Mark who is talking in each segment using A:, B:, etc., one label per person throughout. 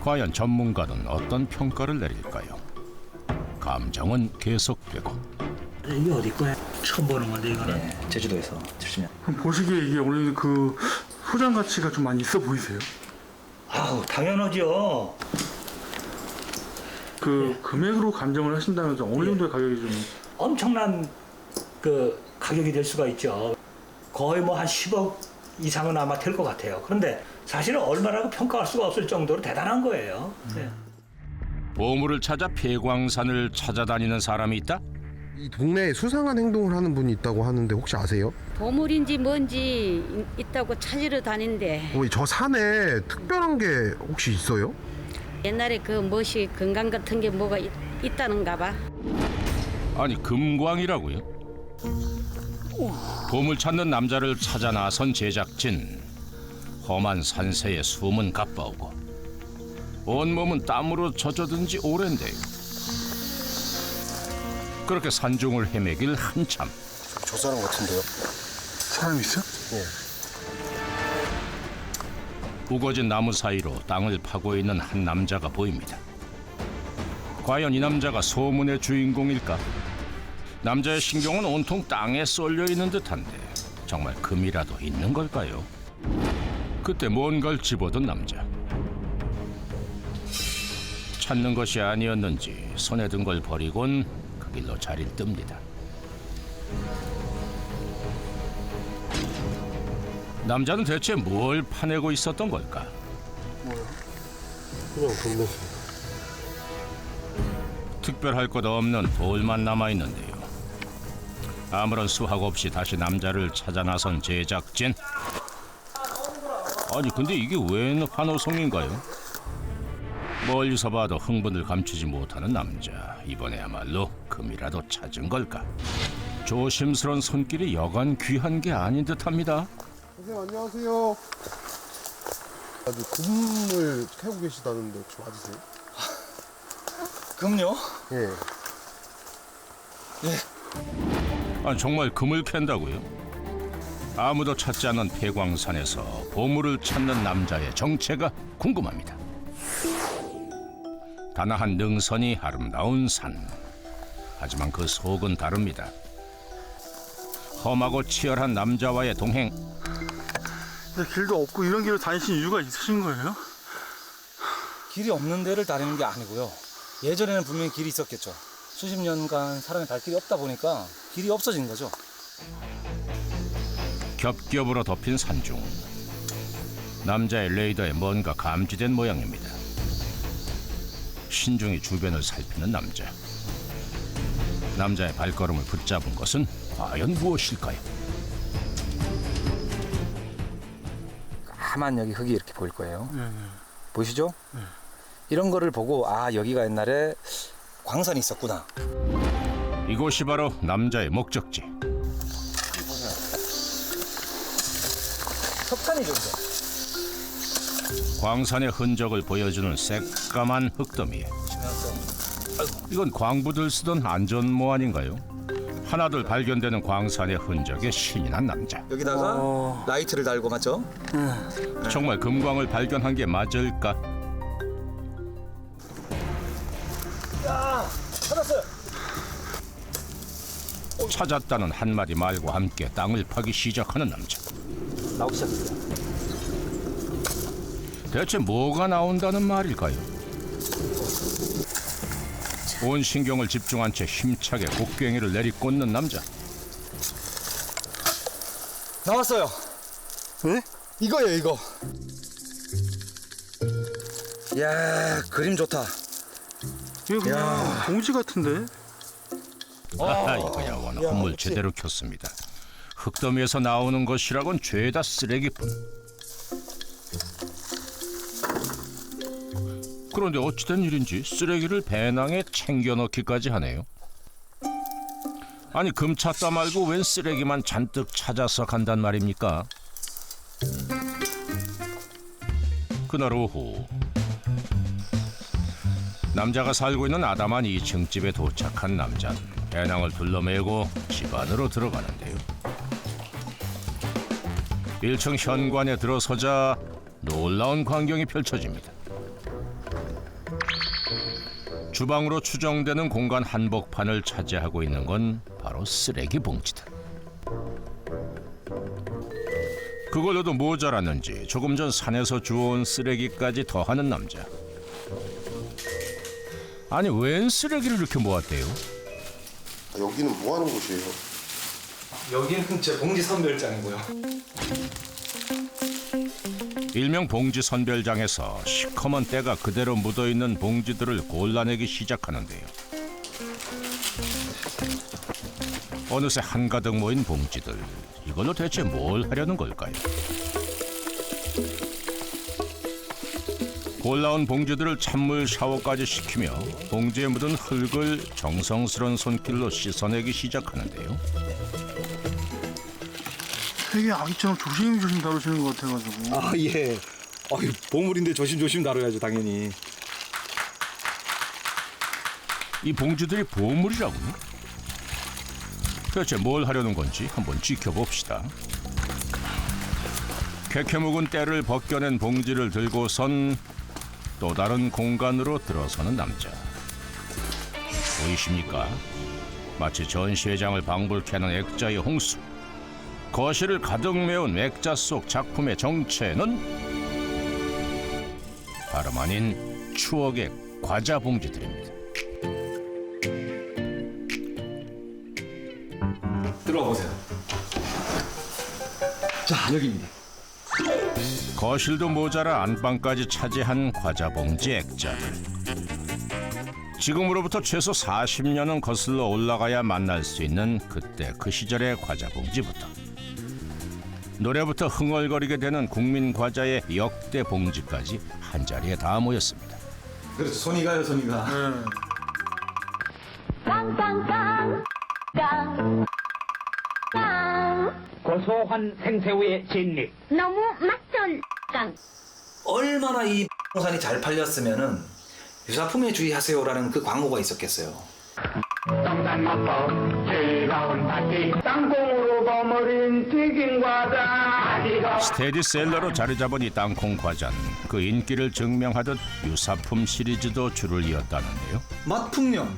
A: 과연 전문가는 어떤 평가를 내릴까요? 감정은 계속되고
B: 이게 어디 거야? 처음 보는 건데 이거는.
C: 네, 제주도에서 주시면.
D: 그럼 보시기에 이게 원래 그 소장 가치가 좀 많이 있어 보이세요?
B: 아우 당연하죠.
D: 그 금액으로 감정을 하신다면 좀 어느 정도의 가격이 좀
B: 엄청난 그 가격이 될 수가 있죠. 거의 뭐 한 10억 이상은 아마 될 것 같아요. 그런데 사실은 얼마라고 평가할 수가 없을 정도로 대단한 거예요. 네.
A: 보물을 찾아 폐광산을 찾아다니는 사람이 있다?
E: 이 동네에 수상한 행동을 하는 분이 있다고 하는데 혹시 아세요?
F: 보물인지 뭔지 있다고 찾으러 다니는데
E: 저 산에 특별한 게 혹시 있어요?
F: 옛날에 그 무엇이 건강 같은 게 뭐가 있다는가 봐.
A: 아니 금광이라고요? 보물 찾는 남자를 찾아 나선 제작진. 험한 산세에 숨은 가빠오고 온몸은 땀으로 젖어든 지 오랜데요. 그렇게 산중을 헤매길 한참.
E: 저 사람 같은데요?
D: 사람 있어?
A: 우거진 나무 사이로 땅을 파고 있는 한 남자가 보입니다. 과연 이 남자가 소문의 주인공일까? 남자의 신경은 온통 땅에 쏠려 있는 듯한데 정말 금이라도 있는 걸까요? 그때 뭔가를 집어든 남자. 찾는 것이 아니었는지 손에 든 걸 버리곤 그 길로 자리를 뜹니다. 남자는 대체 뭘 파내고 있었던 걸까?
E: 그냥 동네.
A: 특별할 것 없는 돌만 남아있는데요. 아무런 수학 없이 다시 남자를 찾아 나선 제작진. 아니 근데 이게 웬 환호성인가요? 멀리서 봐도 흥분을 감추지 못하는 남자. 이번에야말로 금이라도 찾은 걸까? 조심스러운 손길이 여간 귀한 게 아닌 듯합니다.
E: 선생님 안녕하세요. 아주 금을 캐고 계시다는데 혹시 맞으세요?
C: 금요?
E: 예.
A: 아니 정말 금을 캔다고요? 아무도 찾지 않는 폐광산에서 보물을 찾는 남자의 정체가 궁금합니다. 다나한 능선이 아름다운 산. 하지만 그 속은 다릅니다. 험하고 치열한 남자와의 동행.
D: 근데 길도 없고 이런 길을 다니신 이유가 있으신 거예요?
C: 길이 없는 데를 다니는 게 아니고요. 예전에는 분명히 길이 있었겠죠. 수십 년간 사람의 발길이 없다 보니까 길이 없어진 거죠.
A: 겹겹으로 덮인 산중. 남자의 레이더에 뭔가 감지된 모양입니다. 신중히 주변을 살피는 남자. 남자의 발걸음을 붙잡은 것은 과연 무엇일까요?
C: 까만 여기 흙이 이렇게 보일 거예요. 보이시죠? 이런 거를 보고 아 여기가 옛날에 광산이 있었구나.
A: 이곳이 바로 남자의 목적지.
C: 석탄이죠, 이거.
A: 광산의 흔적을 보여주는 새까만 흙더미. 이건 광부들 쓰던 안전모 아닌가요? 하나둘 발견되는 광산의 흔적에 신이 난 남자.
C: 여기다가 라이트를 달고 맞죠?
A: 정말 금광을 발견한 게 맞을까?
C: 야, 찾았어요.
A: 찾았다는 한마디 말과 함께 땅을 파기 시작하는 남자.
C: 나오기 시작했어요.
A: 대체 뭐가 나온다는 말일까요? 온 신경을 집중한 채 힘차게 곡괭이를 내리꽂는 남자.
C: 나왔어요.
D: 네?
C: 이거예요, 이거. 이야, 그림 좋다.
D: 이거 그냥 봉지 같은데?
A: 이거야 원 헛물 제대로 켰습니다. 흙더미에서 나오는 것이라곤 죄다 쓰레기뿐. 그런데 어찌된 일인지 쓰레기를 배낭에 챙겨 넣기까지 하네요. 아니 금 찾다 말고 웬 쓰레기만 잔뜩 찾아서 간단 말입니까? 그날 오후 남자가 살고 있는 아담한 2층 집에 도착한 남자는 배낭을 둘러매고 집 안으로 들어가는데요. 1층 현관에 들어서자 놀라운 광경이 펼쳐집니다. 주방으로 추정되는 공간 한복판을 차지하고 있는 건 바로 쓰레기 봉지들. 그걸로도 모자랐는지 조금 전 산에서 주워온 쓰레기까지 더하는 남자. 아니 웬 쓰레기를 이렇게 모았대요?
E: 여기는 뭐 하는 곳이에요?
C: 여기는 제 봉지 선별장이고요.
A: 일명 봉지 선별장에서 시커먼 때가 그대로 묻어있는 봉지들을 골라내기 시작하는데요. 어느새 한가득 모인 봉지들. 이걸로 대체 뭘 하려는 걸까요? 골라온 봉지들을 찬물 샤워까지 시키며 봉지에 묻은 흙을 정성스런 손길로 씻어내기 시작하는데요.
D: 되게 아기처럼 조심조심 다루시는 것 같아가지고.
C: 아 예. 보물인데 조심조심 다뤄야죠 당연히.
A: 이 봉지들이 보물이라고요? 대체 뭘 하려는 건지 한번 지켜봅시다. 캐캐 묵은 때를 벗겨낸 봉지를 들고선 또 다른 공간으로 들어서는 남자. 보이십니까? 마치 전시회장을 방불케 하는 액자의 홍수. 거실을 가득 메운 액자 속 작품의 정체는 다름 아닌 추억의 과자 봉지들입니다.
C: 들어와 보세요. 자 여기입니다.
A: 거실도 모자라 안방까지 차지한 과자 봉지 액자들. 지금으로부터 최소 40년은 거슬러 올라가야 만날 수 있는 그때 그 시절의 과자 봉지부터 노래부터 흥얼거리게 되는 국민 과자의 역대 봉지까지 한자리에 다 모였습니다.
C: 그렇죠. 손이 가요 손이 가.
G: 깡깡깡 깡 고소한 생새우의 진립 너무 맛전 깡
C: 얼마나 이 산이 잘 팔렸으면은 유사품에 주의하세요라는 그 광고가 있었겠어요.
G: 정산 맛법 즐거운 파티 땅콩으로 버무린 튀김 과자
A: 스테디셀러로 자리 잡은 이 땅콩 과자는 그 인기를 증명하듯 유사품 시리즈도 줄을 이었다는데요.
C: 맛풍년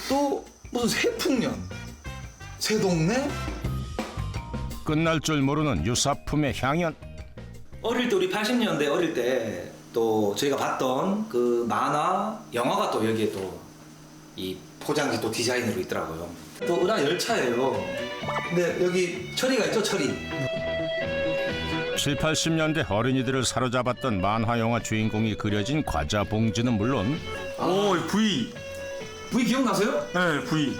C: 또 무슨 새풍년 새동네
A: 끝날 줄 모르는 유사품의 향연.
C: 어릴 때 우리 80년대 어릴 때 또 저희가 봤던 그 만화 영화가 또 여기에 또 이 포장지 또 디자인으로 있더라고요. 또 은하 열차예요. 근데 여기 철이가 있죠 철이.
A: 7, 80년대 어린이들을 사로잡았던 만화 영화 주인공이 그려진 과자 봉지는 물론
D: 오, V.
C: V 기억나세요?
D: 네, V.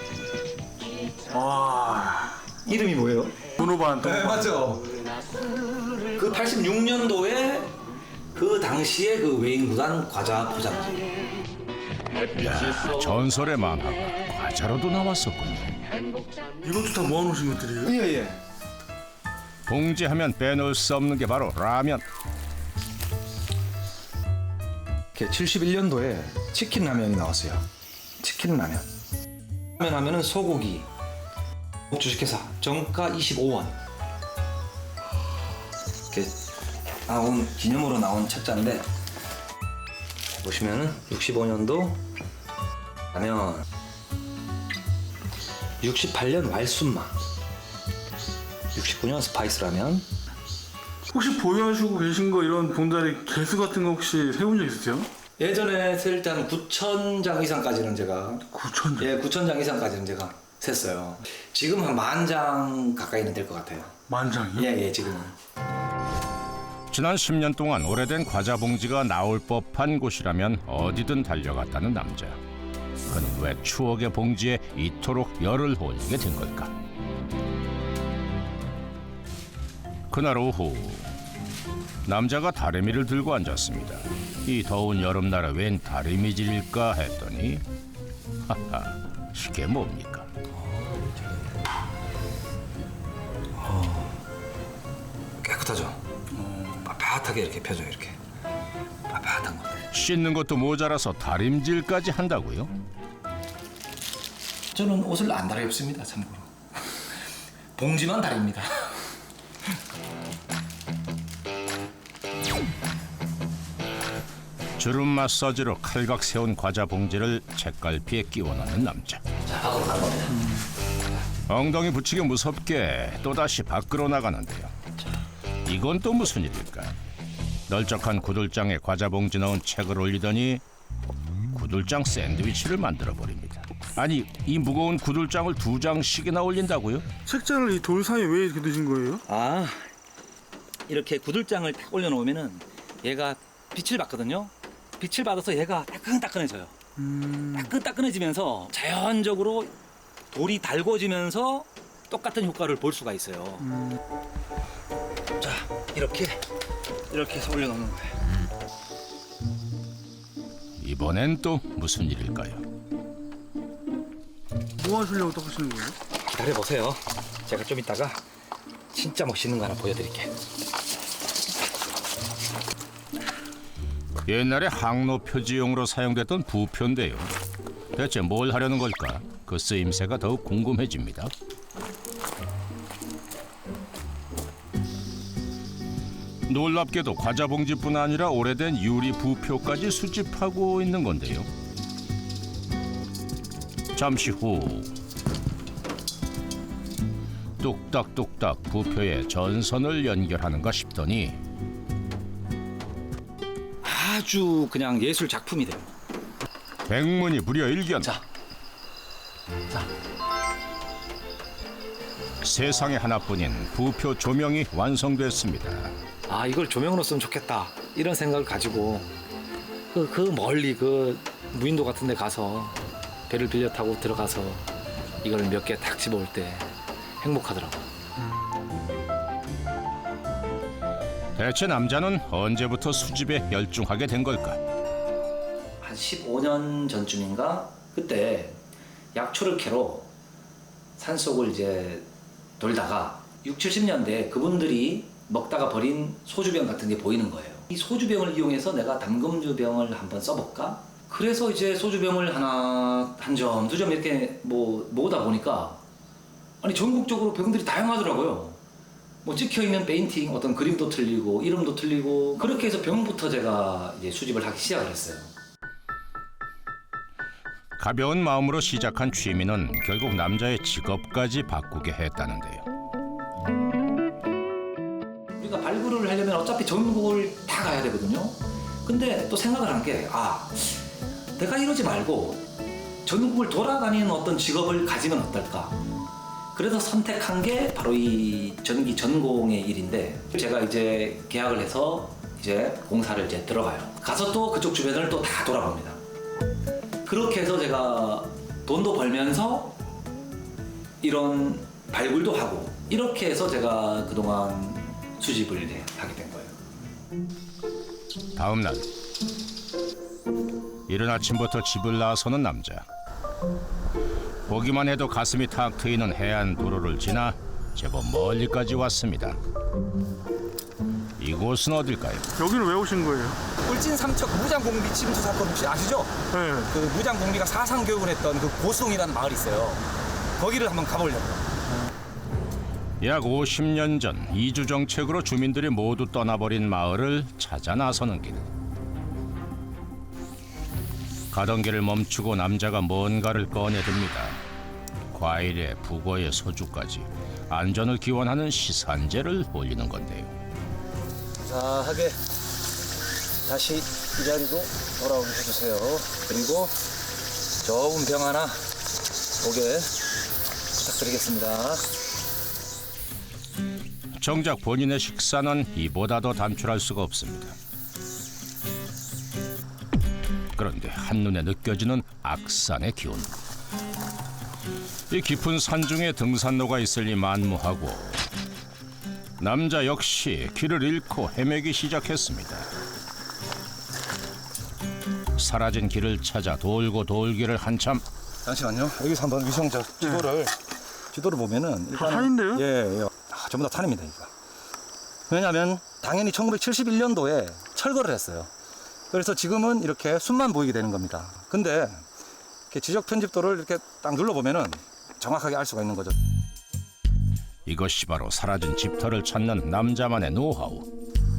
D: 와.
C: 이름이 뭐예요?
D: 도노반.
C: 네 맞죠. 그 86년도에 그 당시에 그 외인구단 과자 포장지.
A: 야, 전설의 만화가 과자로도 나왔었군요.
D: 이것도 다 모아놓으신 것들이에요?
C: 예예.
A: 봉지 하면 빼놓을 수 없는 게 바로 라면.
C: 71년도에 치킨 라면이 나왔어요. 치킨 라면. 라면 하면은 소고기. 주식회사 정가 25원. 이렇게 나온 기념으로 나온 책자인데 보시면은 65년도 라면, 68년 왈순마, 69년 스파이스 라면.
D: 혹시 보유하시고 계신 거 이런 봉다리 개수 같은 거 혹시 세운 적 있으세요?
C: 예전에 셀 때 한 9,000장 이상까지는 제가
D: 9,000장?
C: 예, 9,000장 이상까지는 제가 셌어요. 지금 한 10,000장 가까이는 될 것 같아요.
D: 10,000장이요?
C: 예, 지금은.
A: 지난 10년 동안 오래된 과자 봉지가 나올 법한 곳이라면 어디든 달려갔다는 남자. 그는 왜 추억의 봉지에 이토록 열을 올리게 된 걸까? 그날 오후 남자가 다리미를 들고 앉았습니다. 이 더운 여름날에 웬 다리미질일까 했더니 하하, 이게 뭡니까?
C: 깨끗하죠? 빳빳하게 이렇게 펴져요. 이렇게 빳빳한 거.
A: 씻는 것도 모자라서 다림질까지 한다고요?
C: 저는 옷을 안 다려 입습니다. 참고로. 봉지만 다립니다.
A: 주름 마사지로 칼각 세운 과자 봉지를 책갈피에 끼워 넣는 남자.
C: 자, 밖으로 가는 겁니다.
A: 엉덩이 붙이기 무섭게 또다시 밖으로 나가는데요. 이건 또 무슨 일일까? 널쩍한 구들장에 과자 봉지 넣은 책을 올리더니 구들장 샌드위치를 만들어 버립니다. 아니, 이 무거운 구들장을 2장씩이나 올린다고요?
D: 책장을 이 돌 사이에 왜 이렇게 두신 거예요?
C: 아, 이렇게 구들장을 딱 올려놓으면은 얘가 빛을 받거든요. 빛을 받아서 얘가 따끈따끈해져요. 따끈따끈해지면서 자연적으로 돌이 달궈지면서 똑같은 효과를 볼 수가 있어요. 자, 이렇게 해서 올려놓는 거예요.
A: 이번엔 또 무슨 일일까요?
D: 뭐 하시려고 또 하시는 거예요?
C: 기다려보세요. 제가 좀 이따가 진짜 멋있는 거 하나 보여드릴게요.
A: 옛날에 항로 표지용으로 사용됐던 부표인데요. 대체 뭘 하려는 걸까? 그 쓰임새가 더욱 궁금해집니다. 놀랍게도 과자 봉지뿐 아니라 오래된 유리 부표까지 수집하고 있는 건데요. 잠시 후 뚝딱뚝딱 부표에 전선을 연결하는가 싶더니
C: 아주 그냥 예술 작품이 돼요.
A: 백문이 불여 일견.
C: 자.
A: 세상에 하나뿐인 부표 조명이 완성됐습니다.
C: 아, 이걸 조명으로 쓰면 좋겠다 이런 생각을 가지고 그 멀리 그 무인도 같은 데 가서 배를 빌려 타고 들어가서 이걸 몇 개 딱 집어올 때 행복하더라고요.
A: 대체 남자는 언제부터 수집에 열중하게 된 걸까?
C: 한 15년 전쯤인가 그때 약초를 캐러 산속을 이제 돌다가 6, 70년대 그분들이 먹다가 버린 소주병 같은 게 보이는 거예요. 이 소주병을 이용해서 내가 담금주병을 한번 써볼까? 그래서 이제 소주병을 하나, 한 점, 2점 이렇게 모으다 보니까 아니 전국적으로 병들이 다양하더라고요. 뭐 찍혀있는 페인팅, 어떤 그림도 틀리고 이름도 틀리고 그렇게 해서 병부터 제가 이제 수집을 하기 시작을 했어요.
A: 가벼운 마음으로 시작한 취미는 결국 남자의 직업까지 바꾸게 했다는데요.
C: 우리가 발굴을 하려면 어차피 전국을 다 가야 되거든요. 근데 또 생각을 한 게 내가 이러지 말고 전국을 돌아다니는 어떤 직업을 가지면 어떨까. 그래서 선택한 게 바로 이 전기 전공의 일인데 제가 이제 계약을 해서 이제 공사를 이제 들어가요. 가서 또 그쪽 주변을 또 다 돌아봅니다. 그렇게 해서 제가 돈도 벌면서 이런 발굴도 하고 이렇게 해서 제가 그동안 수집을 이제 하게 된 거예요.
A: 다음 날 이른 아침부터 집을 나서는 남자. 보기만 해도 가슴이 탁 트이는 해안 도로를 지나 제법 멀리까지 왔습니다. 이곳은 어딜까요?
D: 여기는 왜 오신 거예요?
C: 울진 삼척 무장공비 침수 사건 혹시 아시죠?
D: 네.
C: 그 무장공비가 사상 교육을 했던 그 고수동이라는 마을이 있어요. 거기를 한번 가보려고요.
A: 약 50년 전 이주 정책으로 주민들이 모두 떠나버린 마을을 찾아 나서는 길. 가던 길을 멈추고 남자가 뭔가를 꺼내듭니다. 과일에 북어에 소주까지 안전을 기원하는 시산제를 올리는 건데요.
C: 자하게 다시 이 자리로 돌아오게 해주세요. 그리고 좋은 병 하나 오게 부탁드리겠습니다.
A: 정작 본인의 식사는 이보다 더 단출할 수가 없습니다. 그런데 한눈에 느껴지는 악산의 기운. 이 깊은 산중에 등산로가 있을리 만무하고 남자 역시 길을 잃고 헤매기 시작했습니다. 사라진 길을 찾아 돌고 돌기를 한참.
C: 잠시만요. 여기서 한번 위성자 지도를 보면은
D: 다 산인데요?
C: 예. 전부 다 산입니다. 이거. 왜냐하면 당연히 1971년도에 철거를 했어요. 그래서 지금은 이렇게 숲만 보이게 되는 겁니다. 근데 이렇게 지적 편집도를 이렇게 딱 눌러보면은 정확하게 알 수가 있는 거죠.
A: 이것이 바로 사라진 집터를 찾는 남자만의 노하우.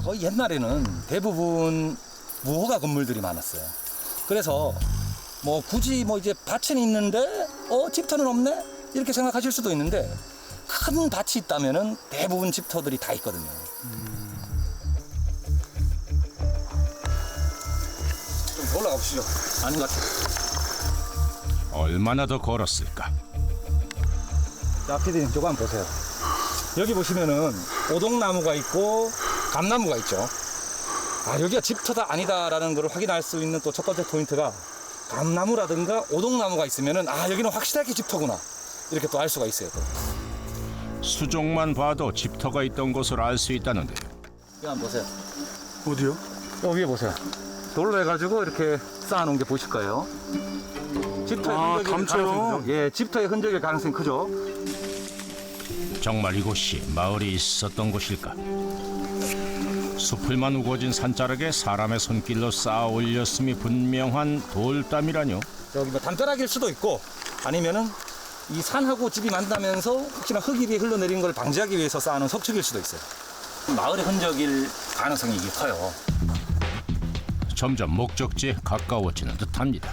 C: 거의 옛날에는 대부분 무허가 건물들이 많았어요. 그래서 뭐 굳이 뭐 이제 밭은 있는데 집터는 없네 이렇게 생각하실 수도 있는데 큰 밭이 있다면은 대부분 집터들이 다 있거든요. 좀 올라가 보시죠. 아닌 것 같아요.
A: 얼마나 더 걸었을까?
C: 자, 피디님 저거 한번 보세요. 여기 보시면은 오동나무가 있고 감나무가 있죠. 아, 여기가 집터다 아니다라는 걸 확인할 수 있는 또 첫 번째 포인트가 감나무라든가 오동나무가 있으면은 아, 여기는 확실하게 집터구나 이렇게 또 알 수가 있어요. 또.
A: 수종만 봐도 집터가 있던 것을 알 수 있다는데요.
C: 여기 한번 보세요.
D: 어디요?
C: 여기 위에 보세요. 돌로 해가지고 이렇게 쌓아놓은 게 보실 거예요. 집터의
D: 아,
C: 흔적일
D: 감처럼?
C: 가능성이 크죠. 예, 집터의 흔적일 가능성이 크죠.
A: 정말 이곳이 마을이 있었던 곳일까? 숲을만 우거진 산자락에 사람의 손길로 쌓아 올렸음이 분명한 돌담이라뇨.
C: 여기 뭐 담벼락일 수도 있고 아니면은 이 산하고 집이 만나면서 혹시나 흙이 흘러내리는 걸 방지하기 위해서 쌓아놓은 석축일 수도 있어요. 마을의 흔적일 가능성이 이게 커요.
A: 점점 목적지에 가까워지는 듯합니다.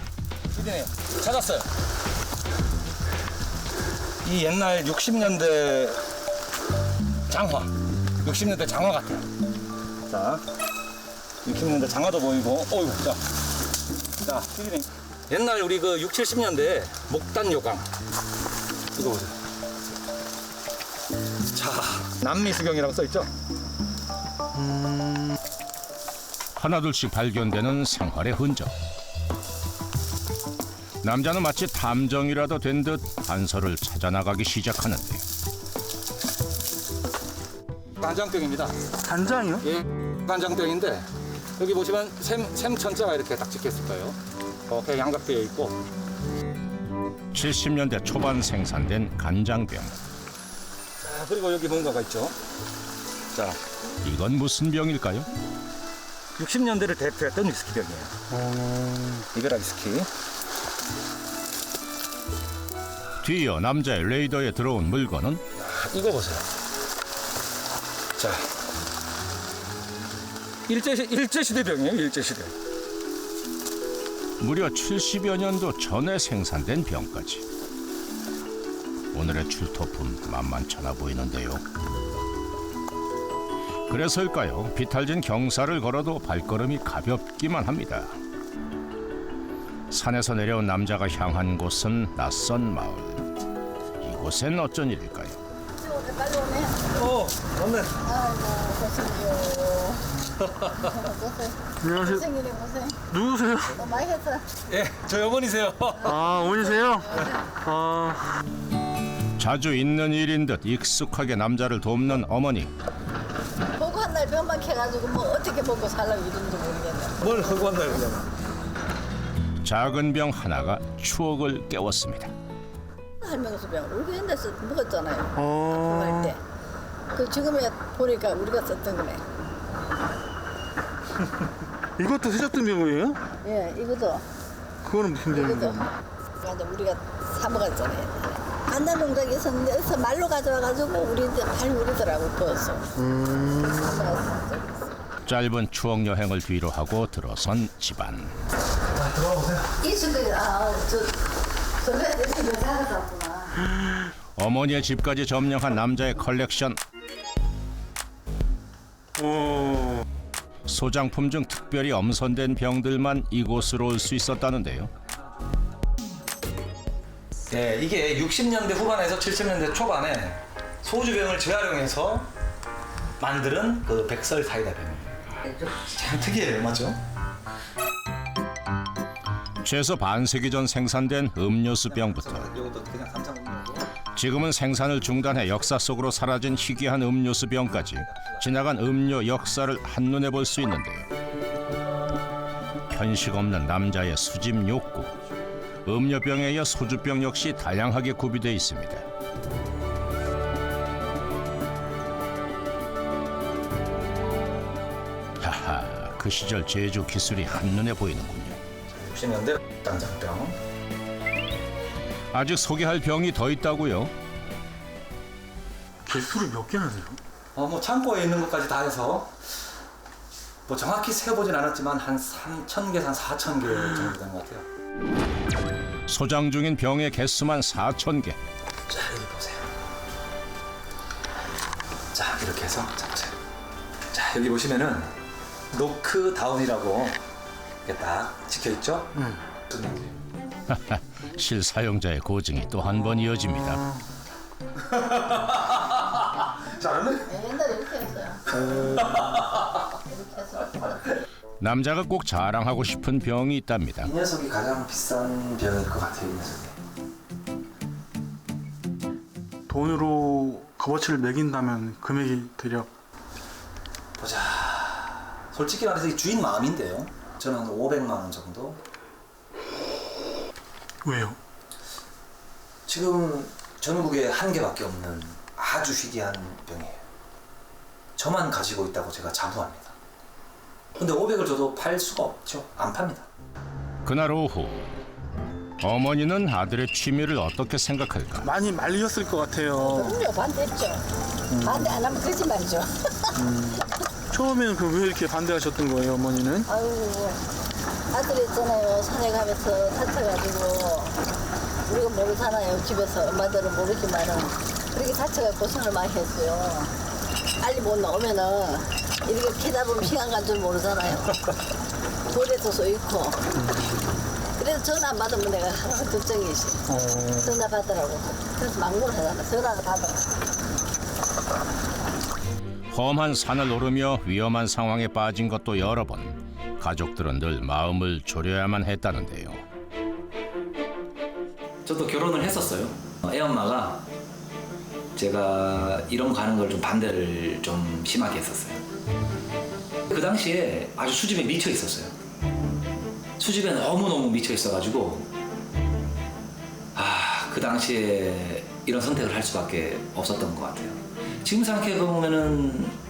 C: 피디님 찾았어요. 이 옛날 60년대 장화, 60년대 장화 같아요. 자, 60년대 장화도 보이고, 어이구, 자, 피디님. 옛날 우리 그 60, 70년대 목단 요강. 이거 보세요. 자, 남미수경이라고 써있죠?
A: 하나둘씩 발견되는 생활의 흔적. 남자는 마치 탐정이라도 된 듯 단서를 찾아나가기 시작하는데요.
C: 간장병입니다.
D: 간장이요?
C: 예, 간장병인데 여기 보시면 샘 천자가 이렇게 딱 찍혔을 거예요. 이렇게 양각되어 있고
A: 70년대 초반 생산된 간장병.
C: 자, 그리고 여기 뭔가가 있죠. 자,
A: 이건 무슨 병일까요?
C: 60년대를 대표했던 위스키병이에요. 이베라 위스키.
A: 뒤이어 남자의 레이더에 들어온 물건은
C: 이거 보세요. 자, 일제시대병이에요. 일제시대.
A: 무려 70여 년도 전에 생산된 병까지. 오늘의 출토품 만만찮아 보이는데요. 그래서일까요? 비탈진 경사를 걸어도 발걸음이 가볍기만 합니다. 산에서 내려온 남자가 향한 곳은 낯선 마을. 이곳엔 어쩐 일일까요?
C: 맞네.
D: 안녕하세요.
H: 생일에 고생
D: 누구세요?
H: 많이 했어.
C: 예, 저희 어머니세요.
D: 아, 어머니세요? 아,
A: 자주 있는 일인 듯 익숙하게 남자를 돕는 어머니.
H: 보고 한 날 병만 캐가지고 뭐 어떻게 먹고 살라고 이런지 모르겠네.
C: 뭘 하고 왔나요, 그냥?
A: 작은 병 하나가 추억을 깨웠습니다.
H: 할명수 병을 우리 옛날에 먹었잖아요.
D: 어.
H: 할 때. 그 지금에 보니까 우리가 썼던 거네.
D: 이것도 세작된 병이에요?
H: 예, 이것도
D: 그거는 무슨
H: 이것도.
D: 병인가요?
H: 맞아, 우리가 사 먹었잖아요. 간장 농장에 있었는데 여기서 말로 가져와가지고 우리 이제 발무리더라고 부어서. 사 먹었어.
A: 짧은 추억 여행을 뒤로 하고 들어선 집안.
H: 이 친구가 저번에 내 친구 살았었구나.
A: 어머니의 집까지 점령한 남자의 컬렉션. 소장품 중 특별히 엄선된 병들만 이곳으로 올 수 있었다는데요.
C: 네, 이게 60년대 후반에서 70년대 초반에 소주병을 재활용해서 만드는 그 백설 사이다 병입니다. 참 특이해요, 맞죠?
A: 최소 반세기 전 생산된 음료수병부터
C: 이것도 그냥 삼상음료고.
A: 지금은 생산을 중단해 역사 속으로 사라진 희귀한 음료수병까지 지나간 음료 역사를 한눈에 볼 수 있는데요. 편식 없는 남자의 수집 욕구. 음료병에 이어 소주병 역시 다양하게 구비되어 있습니다. 하하, 그 시절 제조 기술이 한눈에 보이는군요.
C: 60년대 간장병.
A: 아직 소개할 병이 더 있다고요?
D: 개수를 몇 개나 돼요?
C: 뭐 창고에 있는 것까지 다 해서 뭐 정확히 세어보진 않았지만 한 3,000개, 한 4,000개 정도 되는 것 같아요.
A: 소장 중인 병의 개수만 4,000개.
C: 자, 여기 보세요. 자, 이렇게 해서 자, 보세요. 자, 여기 보시면은 노크다운이라고 이렇게 딱 찍혀있죠?
A: 실사용자의 고증이 또 한 번 이어집니다.
D: 잘하네?
H: 네, 옛날에 이렇게 했어요. 이렇게 해서.
A: 남자가 꼭 자랑하고 싶은 병이 있답니다.
C: 이 녀석이 가장 비싼 병일 것 같아요, 이 녀석이.
D: 돈으로 값어치를 매긴다면 금액이 대략
C: 보자. 솔직히 말해서 이 주인 마음인데요. 저는 한 500만 원 정도.
D: 왜요?
C: 지금 전국에 한 개밖에 없는 아주 희귀한 병이에요. 저만 가지고 있다고 제가 자부합니다. 근데 500을 줘도 팔 수가 없죠. 안 팝니다.
A: 그날 오후 어머니는 아들의 취미를 어떻게 생각할까?
D: 많이 말리셨을 것 같아요.
H: 그럼요, 반대했죠. 반대 안 하면 거짓말이죠.
D: 처음에는 그 왜 이렇게 반대하셨던 거예요, 어머니는?
H: 아유, 아들 있잖아요. 산에 가면서 다쳐가지고 우리가 모르잖아요. 집에서 엄마들은 모르지만은 그렇게 다쳐가 고생을 많이 했어요. 빨리 못 나오면은 이렇게 캐다 보면 시간 간 줄 모르잖아요. 돌에도 서 있고. 그래서 전화 안 받으면 내가 하나가 걱정이지. 전화 받으라고. 그래서 막무를 하잖아. 전화를 받으라.
A: 험한 산을 오르며 위험한 상황에 빠진 것도 여러 번. 가족들은 늘 마음을 졸여야만 했다는데요.
C: 저도 결혼을 했었어요. 애엄마가 제가 이런 거 가는 걸 좀 반대를 좀 심하게 했었어요. 그 당시에 아주 수집에 미쳐 있었어요. 수집에 너무너무 미쳐 있어가지고 그 당시에 이런 선택을 할 수밖에 없었던 것 같아요. 지금 생각해보면은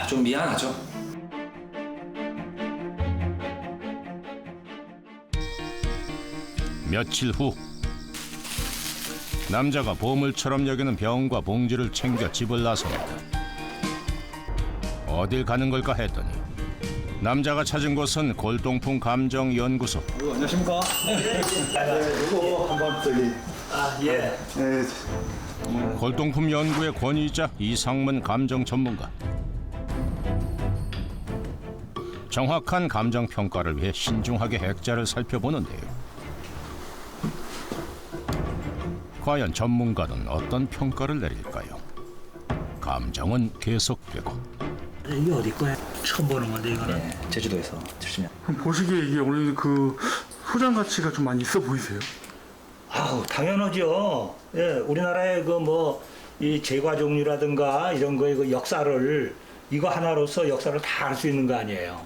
C: 좀 미안하죠.
A: 며칠 후 남자가 보물처럼 여기는 병과 봉지를 챙겨 집을 나섭니다. 어딜 가는 걸까 했더니 남자가 찾은 곳은 골동품 감정연구소.
C: 안녕하십니까?
D: 이거 한번 저기.
B: 예.
D: 네.
A: 골동품 연구의 권위자 이상문 감정 전문가. 정확한 감정 평가를 위해 신중하게 액자를 살펴보는데요. 과연 전문가는 어떤 평가를 내릴까요? 감정은 계속되고.
B: 이게 어디 거야? 처음 보는 건데 이거는.
C: 네, 제주도에서 70년.
D: 그럼 보시기에 이게 오늘 그 소장 가치가 좀 많이 있어 보이세요?
B: 아우 당연하죠. 예, 우리나라의 그 뭐 이 제과 종류라든가 이런 거의 그 역사를 이거 하나로서 역사를 다 알 수 있는 거 아니에요.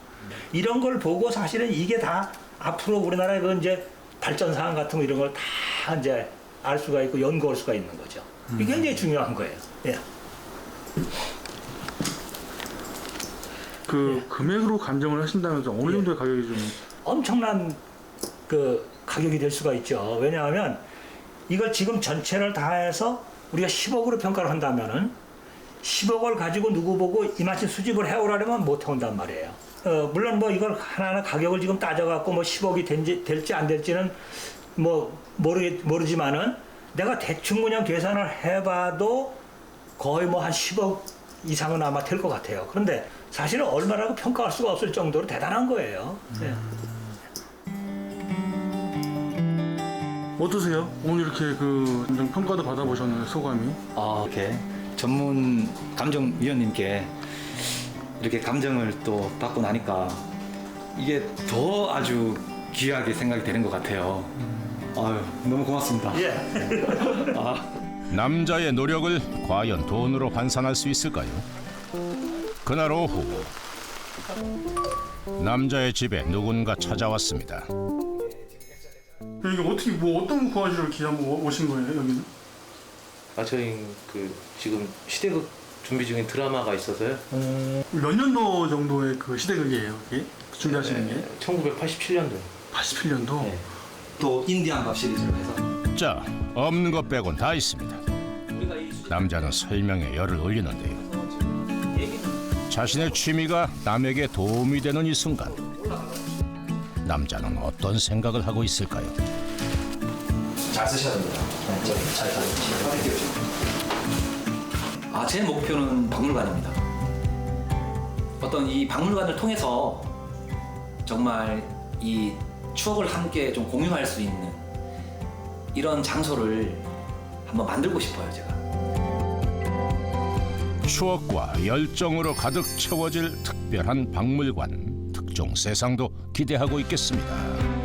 B: 이런 걸 보고 사실은 이게 다 앞으로 우리나라의 그 이제 발전 사항 같은 거 이런 걸 다 이제 알 수가 있고 연구할 수가 있는 거죠. 이게 굉장히 중요한 거예요. 예.
D: 그 금액으로 감정을 하신다면서 어느 정도의 가격이 좀
B: 엄청난 그 가격이 될 수가 있죠. 왜냐하면 이걸 지금 전체를 다 해서 우리가 10억으로 평가를 한다면은 10억을 가지고 누구 보고 이만큼 수집을 해오라면 못 해온단 말이에요. 물론 뭐 이걸 하나하나 가격을 지금 따져갖고 뭐 10억이 될지 안 될지는 뭐 모르지만은 내가 대충 그냥 계산을 해봐도 거의 뭐 한 10억 이상은 아마 될 것 같아요. 그런데 사실은 얼마라고 평가할 수가 없을 정도로 대단한 거예요. 네.
D: 어떠세요? 오늘 이렇게 그 감정 평가도 받아보셨나요, 소감이?
C: 이렇게 전문 감정위원님께 이렇게 감정을 또 받고 나니까 이게 더 아주 귀하게 생각이 되는 것 같아요. 아유, 너무 고맙습니다.
B: 예.
A: 남자의 노력을 과연 돈으로 환산할 수 있을까요? 그날 오후 남자의 집에 누군가 찾아왔습니다.
D: 이게 어떻게 뭐 어떤 거 구하시러 이렇게 한번 오신 거예요, 여기는?
I: 저희 그 지금 시대극 준비 중인 드라마가 있어서요.
D: 몇 년도 정도의 그 시대극이에요, 이게? 준비하시는 게?
I: 1987년도.
D: 87년도?
I: 네.
C: 또 인디안 밥 시리즈로 해서
A: 자, 없는 것 빼곤 다 있습니다. 남자는 설명에 열을 올리는데요. 자신의 취미가 남에게 도움이 되는 이 순간, 남자는 어떤 생각을 하고 있을까요?
C: 잘 쓰셔야 됩니다. 잘 제 목표는 박물관입니다. 어떤 이 박물관을 통해서 정말 이 추억을 함께 좀 공유할 수 있는 이런 장소를 한번 만들고 싶어요, 제가.
A: 추억과 열정으로 가득 채워질 특별한 박물관, 특종 세상도 기대하고 있겠습니다.